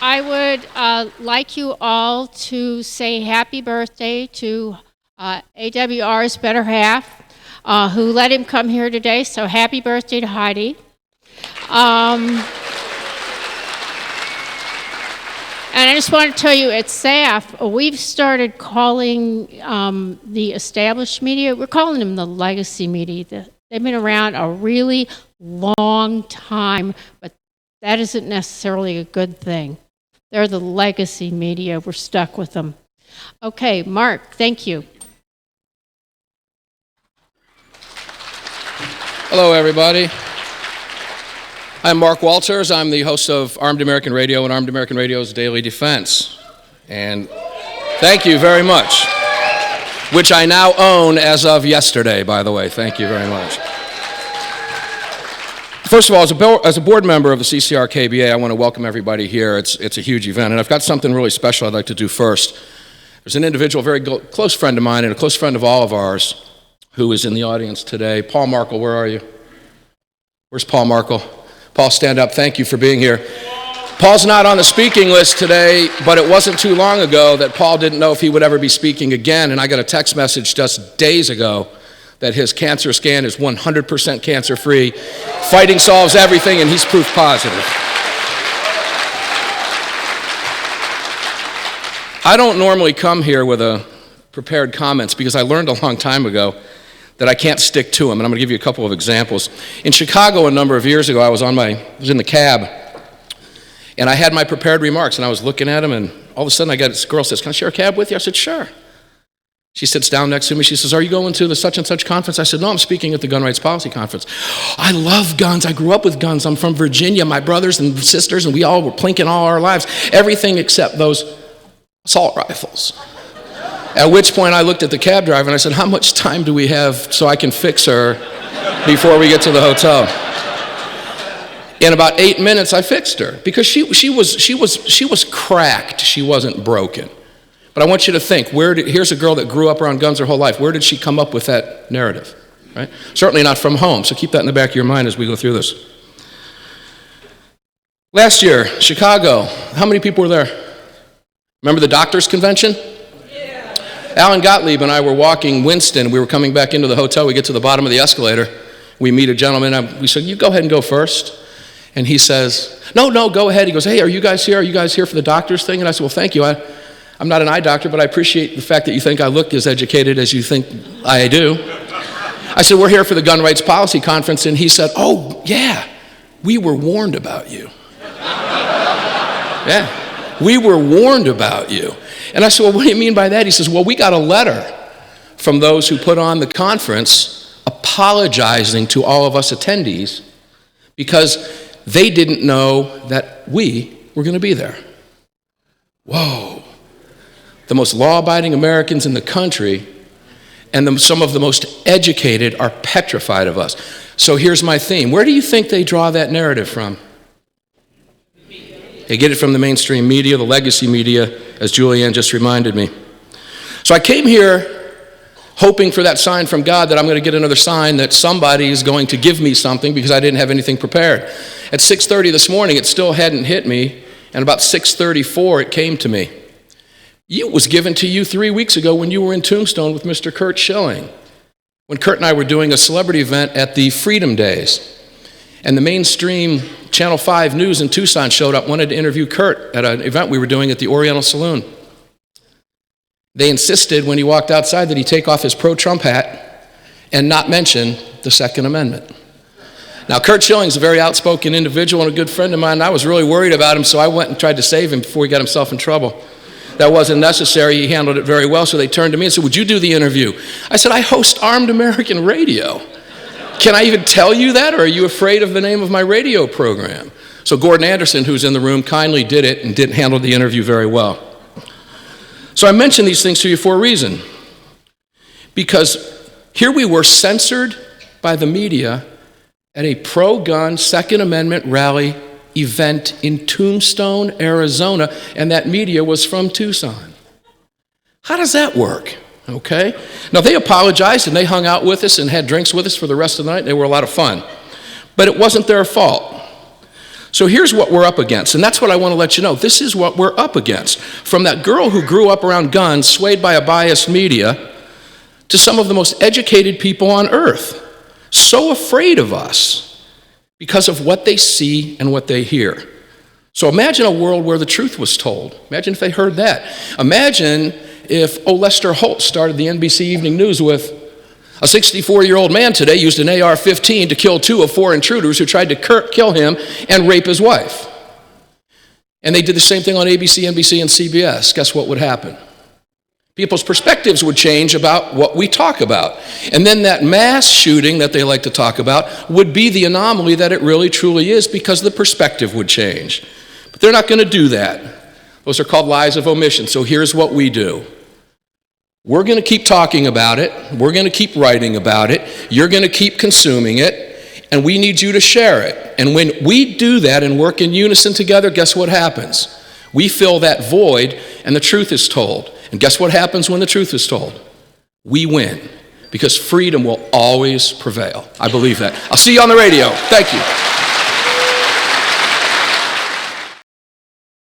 I would like you all to say happy birthday to AWR's better half, who let him come here today. So happy birthday to Heidi. And I just want to tell you, at SAF, we've started calling the established media, we're calling them the legacy media. They've been around a really long time, but that isn't necessarily a good thing. They're the legacy media. We're stuck with them. Okay, Mark, thank you. Hello, everybody. I'm Mark Walters. I'm the host of Armed American Radio and Armed American Radio's Daily Defense. And thank you very much, which I now own as of yesterday, by the way. Thank you very much. First of all, as a board member of the CCR-KBA, I want to welcome everybody here. It's a huge event, and I've got something really special I'd like to do first. There's an individual, a very close friend of mine and a close friend of all of ours, who is in the audience today. Paul Markle, where are you? Where's Paul Markle? Paul, stand up. Thank you for being here. Paul's not on the speaking list today, but it wasn't too long ago that Paul didn't know if he would ever be speaking again, and I got a text message just days ago that his cancer scan is 100% cancer-free. Fighting solves everything, and he's proof positive. I don't normally come here with prepared comments because I learned a long time ago that I can't stick to them, and I'm going to give you a couple of examples. In Chicago a number of years ago, I was in the cab, and I had my prepared remarks, and I was looking at them, and all of a sudden I got this girl says, "Can I share a cab with you?" I said, "Sure." She sits down next to me. She says, "Are you going to the such and such conference?" I said, "No, I'm speaking at the Gun Rights Policy Conference." "I love guns. I grew up with guns. I'm from Virginia. My brothers and sisters, and we all were plinking all our lives. Everything except those assault rifles." At which point I looked at the cab driver and I said, "How much time do we have so I can fix her before we get to the hotel?" In about 8 minutes, I fixed her because she was cracked. She wasn't broken. But I want you to think, here's a girl that grew up around guns her whole life. Where did she come up with that narrative? Right? Certainly not from home, so keep that in the back of your mind as we go through this. Last year, Chicago, how many people were there? Remember the doctors' convention? Yeah. Alan Gottlieb and I were walking Winston. We were coming back into the hotel. We get to the bottom of the escalator. We meet a gentleman. We said, "You go ahead and go first." And he says, No, go ahead. He goes, "Hey, are you guys here? Are you guys here for the doctors thing?" And I said, "Well, thank you. I'm not an eye doctor, but I appreciate the fact that you think I look as educated as you think I do." I said, "We're here for the Gun Rights Policy Conference." And he said, "Oh, yeah, we were warned about you." Yeah, we were warned about you. And I said, "Well, what do you mean by that?" He says, "Well, we got a letter from those who put on the conference apologizing to all of us attendees because they didn't know that we were going to be there." Whoa. The most law-abiding Americans in the country and some of the most educated are petrified of us. So here's my theme. Where do you think they draw that narrative from? They get it from the mainstream media, the legacy media, as Julianne just reminded me. So I came here hoping for that sign from God that I'm going to get another sign that somebody is going to give me something because I didn't have anything prepared. At 6:30 this morning, it still hadn't hit me, and about 6:34, it came to me. It was given to you 3 weeks ago when you were in Tombstone with Mr. Kurt Schilling, when Kurt and I were doing a celebrity event at the Freedom Days. And the mainstream Channel 5 News in Tucson showed up, wanted to interview Kurt at an event we were doing at the Oriental Saloon. They insisted when he walked outside that he take off his pro-Trump hat and not mention the Second Amendment. Now, Kurt Schilling's a very outspoken individual and a good friend of mine, and I was really worried about him, so I went and tried to save him before he got himself in trouble. That wasn't necessary. He handled it very well, so they turned to me and said, "Would you do the interview?" I said, "I host Armed American Radio. Can I even tell you that, or are you afraid of the name of my radio program?" So Gordon Anderson, who's in the room, kindly did it and didn't handle the interview very well. So I mention these things to you for a reason. Because here we were censored by the media at a pro-gun Second Amendment rally event in Tombstone, Arizona, and that media was from Tucson. How does that work? Okay? Now, they apologized and they hung out with us and had drinks with us for the rest of the night. They were a lot of fun. But it wasn't their fault. So here's what we're up against, and that's what I want to let you know. This is what we're up against. From that girl who grew up around guns, swayed by a biased media, to some of the most educated people on earth, so afraid of us because of what they see and what they hear. So imagine a world where the truth was told. Imagine if they heard that. Imagine if Lester Holt started the NBC Evening News with, a 64-year-old man today used an AR-15 to kill 2 of 4 intruders who tried to kill him and rape his wife. And they did the same thing on ABC, NBC, and CBS. Guess what would happen? People's perspectives would change about what we talk about. And then that mass shooting that they like to talk about would be the anomaly that it really truly is, because the perspective would change. But they're not going to do that. Those are called lies of omission. So here's what we do. We're going to keep talking about it. We're going to keep writing about it. You're going to keep consuming it. And we need you to share it. And when we do that and work in unison together, guess what happens? We fill that void and the truth is told. And guess what happens when the truth is told? We win. Because freedom will always prevail. I believe that. I'll see you on the radio. Thank you.